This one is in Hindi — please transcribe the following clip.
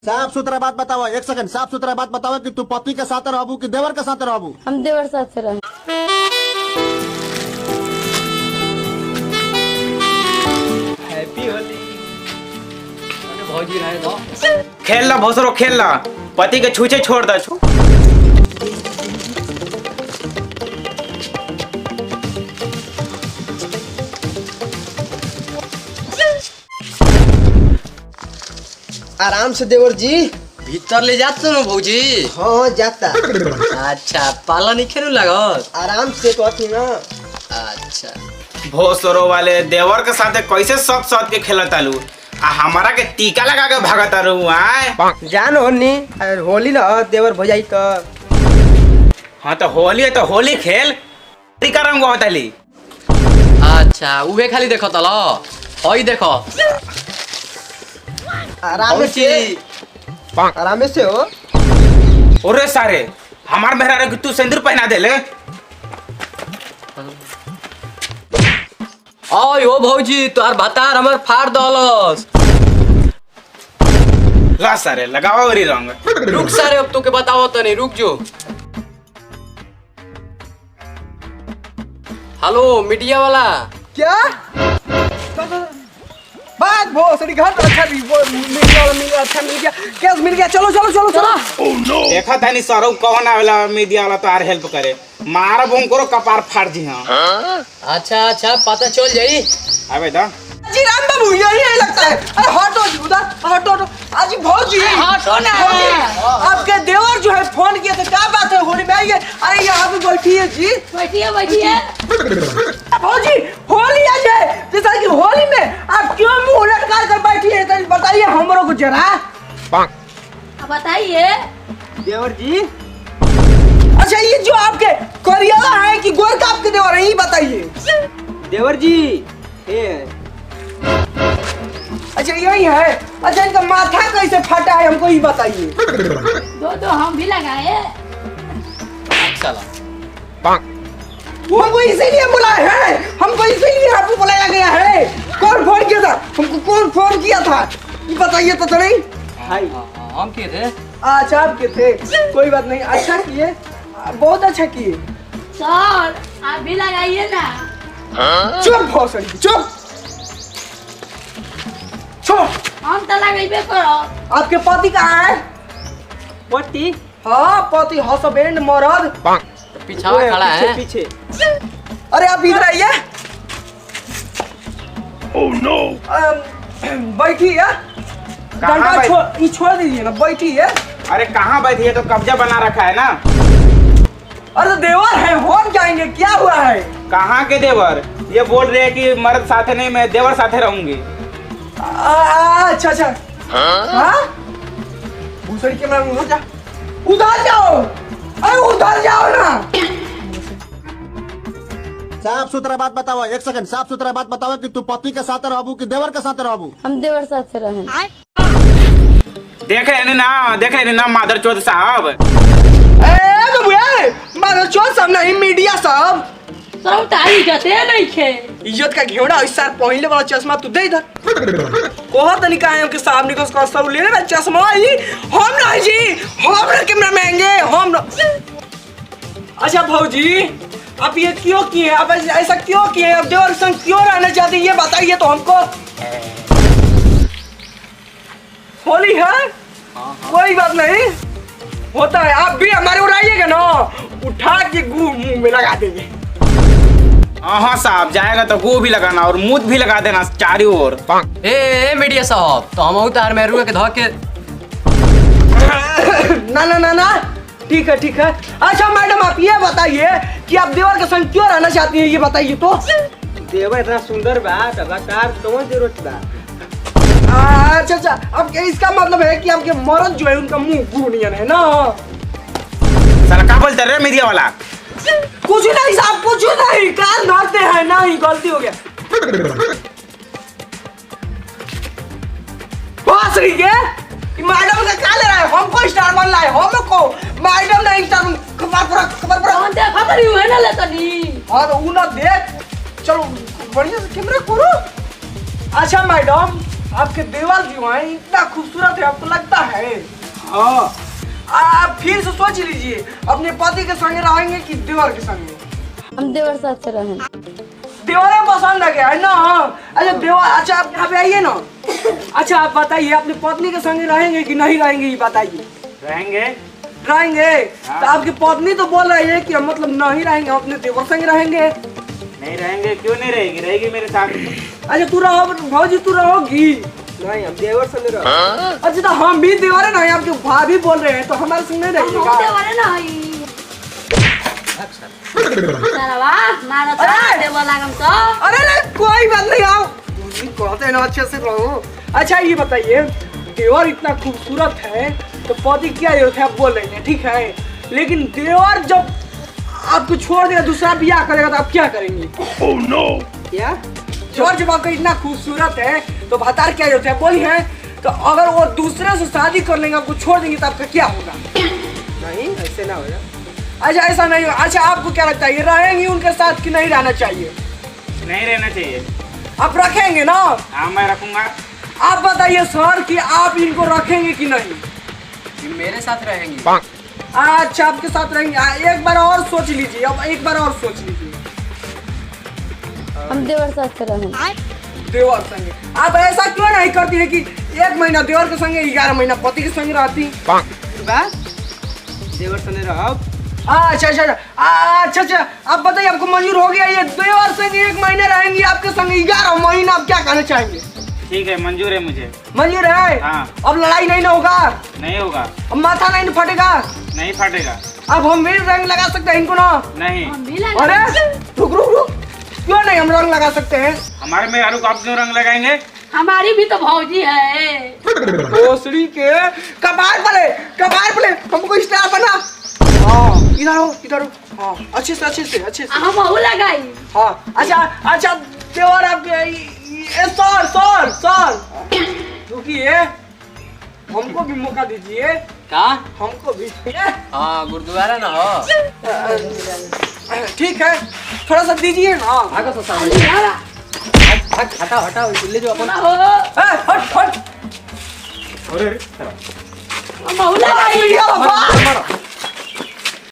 साफ सुथरा बात बताओ, एक सेकंड, साफ सुथरा बात बताओ कि तू पति के साथ रहबू कि देवर के साथ रहबू? हम देवर साथ से रहे। हैप्पी होली। भौजी रहे तो खेल ला भोसरो खेल ला, पति के छूचे छोड़ दे। आराम से देवर जी। भीतर ले जाते ना भौजी। हाँ जाता। अच्छा पाला नहीं खेलू लागत। आराम से कथी ना। अच्छा भोसरो वाले देवर के साथ कैसे सब साथ के खेला तालू आ हमारा के टीका लगा के भागा तारू आए। जान होनी होली ना देवर भजाई तो। हाँ तो होली है तो होली खेल, टीका रंग होताली। अच्छा उहे खाली देखो तलो, होई देखो। आराम से। आराम से हो। ओरे सारे हमार मेहरा के तू सिंदूर पहना दे ले। ओए ओ भौजी तोर बतार हमर फाड़ दलस। ला सारे लगाओ ओरी रंग। रुक सारे अब तोके बताओ तो नहीं, रुक जो। हेलो मीडिया वाला। क्या बात भोसड़ी घर अच्छा मिल गया अच्छा मिल गया केस मिल गया। चलो चलो चलो चलो। देखा था नहीं सरो कौन आवेला मीडिया वाला तो आर हेल्प करे, मारा बोम करो कपार फाड़ जी। हाँ अच्छा अच्छा पता चल जाई। अबे दा जी राम बाबू यही लगता है। अरे हटो जी उधर, हटो हटो। आज भौजी हटो ना। आपके देवर जो है फोन किया था, क्या बात है होली में आइए। अरे यहाँ पे बैठी है जी। बैठिए बैठिए। भौजी होली आ जाए जैसा कि होली में आप क्यों मुंह लटका कर बैठी है, तो बताइए हमरों को जरा। अब बताइए देवर जी। अच्छा ये जो आपके करियाला है कि गोरका आपके देवर है, ये बताइए देवर जी। ये अच्छा यही है। अच्छा इनका माथा कैसे फटा है हमको ये बताइए। दो दो हम भी लगाए। चला वो हमको इसीलिए बुलाया है, हमको इसीलिए आपको बुलाया गया है। कौन फोन किया था हमको, कौन फोन किया था ये बताइए तो नहीं। हाय हम के थे। अच्छा आपके थे, कोई बात नहीं। अच्छा किए, बहुत अच्छा किए। सर आप भी लगाइए ना। चुप भोसड़ी चुप चुप। हम तो लगाइबे करो। आपके पति कहाँ है? पति? हाँ पति हस्बैंड मर्द पीछा खड़ा है। पीछे। अरे आप इधर आइए। Oh no. बैठिए। डंडा छोड़ दीजिए ना, बैठिए। अरे कहाँ बैठी है, तो कब्जा बना रखा है ना। अरे देवर है, हम जाएंगे, क्या हुआ है? कहाँ के देवर? ये बोल रहे हैं कि मर्द साथे नहीं, मैं देवर साथे रहूंगी। अच्छा अच्छा। हाँ भूसड़ी के मैं उधर जा, उधर जाओ। अरे उधर जाओ ना। साफ सुथरा बात बताओ, एक सेकंड, साफ सुथरा बात बताओ कि तू पति के साथ रहबू कि देवर के साथ रहबू? हम देवर साथ से रहे। देख रहे ना मादर चौथ साहब। मारो चोर सब नहीं, मीडिया सब। सब तारी जते नहीं खे। इज्जत का घेवड़ा इस पहले वाला चश्मा तू दे इधर। कोहा तनी का है के सामने को सब लेने वाला चश्मा ही हम नहीं जी, हम ना कैमरा महंगे हम ना। अच्छा भौजी आप ये क्यों किए, आप ऐसा क्यों किए, अब देवर संग क्यों रहना चाहते ये बताइए तो हमको। होली है कोई बात नहीं होता है, आप भी हमारे उड़ाइएगा ना, उठा के मुंह में लगा देंगे। हाँ साहब जाएगा तो गो भी लगाना और मुंह भी लगा देना चारों ओर। ए मीडिया साहब तो हम उतार में रुके धो के। ना ना ना ना ठीक है ठीक है। अच्छा मैडम आप ये बताइए कि आप देवर के संग क्यों रहना चाहती हैं, ये बताइए तो। देवर इतना सुंदर बा, कलाकार कौन जरूरत बा। अच्छा अच्छा अब इसका मतलब है कि आपके मर्द जो है उनका मुंह घूनियन है ना। साला क्या बोलते रहे मीडिया वाला? कुछ नहीं साहब कुछ नहीं, कान धरते हैं ना ही, गलती हो गया। बासरी के मैडम का क्या ले रहा है, हमको स्टार बन रहा है, हमको मैडम नहीं स्टार खबर पर कौन दे खबर ही है ना लेता नहीं। हाँ तो वो ना देख। चलो बढ़िया से कैमरा करो। अच्छा मैडम आपके देवर जो हैं इतना खूबसूरत है, आपको लगता है? हाँ। आप फिर से सोच लीजिए, अपने पति के संग रहेंगे कि देवर के संग? हम देवर साथ रहें। देवरे पसंद है क्या, है ना? अच्छा देवर, अच्छा आप यहाँ पे आइए ना। अच्छा आप बताइए, अपनी पत्नी के संग रहेंगे कि नहीं रहेंगे, ये बताइए। रहेंगे। रहेंगे? तो आपकी पत्नी तो बोल रही है कि हम मतलब नहीं रहेंगे, हम अपने देवर संग रहेंगे। नहीं रहेंगे? क्यों नहीं रहेगी? रहेगी मेरे साथ। अच्छा तू रहो भौजी, तू रहोगी? नहीं, हम देवर संग रहो। अच्छा तो हम भी देवर है ना, आपके भाभी बोल रहे हैं तो हमारे संग नहीं हम रहेगा? देवर है ना ई। सरवा मारा था अरे! देवर लागम तो। अरे अरे कोई बात नहीं, आओ। कहते हैं ना अच्छे से रहो। अच्छा ये बताइए, देवर इतना खूबसूरत है तो पति क्या जरूरत है, आप बोल रहे हैं, ठीक है। लेकिन देवर जब आपको छोड़ देगा, दूसरा ब्याह करेगा तो आप क्या करेंगे? Oh, no! क्या? देवर जब आपका इतना खूबसूरत है तो भतार क्या जरूरत है, बोलिए। तो अगर वो दूसरे से शादी कर लेंगे, आपको छोड़ देंगे तो आपका क्या होगा? नहीं, ऐसे ना होगा। अच्छा ऐसा नहीं होगा। अच्छा आपको क्या लगता है, ये रहेंगी उनके साथ कि नहीं रहना चाहिए? नहीं रहना चाहिए। आप रखेंगे ना? हाँ मैं रखूंगा। आप बताइए सर कि आप इनको रखेंगे कि नहीं? मेरे साथ रहेंगी। अच्छा आपके साथ रहेंगे। एक बार और सोच लीजिए, अब एक बार और सोच लीजिए। हम देवर साथ रहें। देवर संगे आप ऐसा क्यों नहीं करती है कि 1 महीना देवर के संगे 11 महीना पति के संगे रहती? देवर संगे रहो। अच्छा अच्छा अच्छा अच्छा आप बताइए, आपको मंजूर हो गया ये देवर संगे 1 महीने रहेंगी आपके संगे 11 महीना, आप क्या कहना चाहेंगे? ठीक है, मंजूर है मुझे। मंजूर है? हाँ। अब लड़ाई नहीं ना होगा? नहीं होगा। अब माथा नहीं फटेगा? नहीं फटेगा। अब हम भी रंग लगा सकते हैं इनको ना? नहीं। हम भी लगा। अरे रुक रुक रुक, क्यों नहीं हम रंग लगा सकते हैं? हमारे में आलू को आप क्यों रंग लगाएंगे? हमारी भी तो भौजी है। ओसड़ी के कबार पले हमको स्टार बना। हाँ इधर हो। हाँ अच्छे से। हम आहू लगाई। हाँ अच्छा देवर आपके सर रुकिए, हमको भी मौका दीजिए। का? हमको भी। हाँ गुरुद्वारा ना हो। ठीक है, थोड़ा सा दीजिए ना। हटाओ ले जो अपन। ना हो। हट अरे हम आहू लगाई। हट।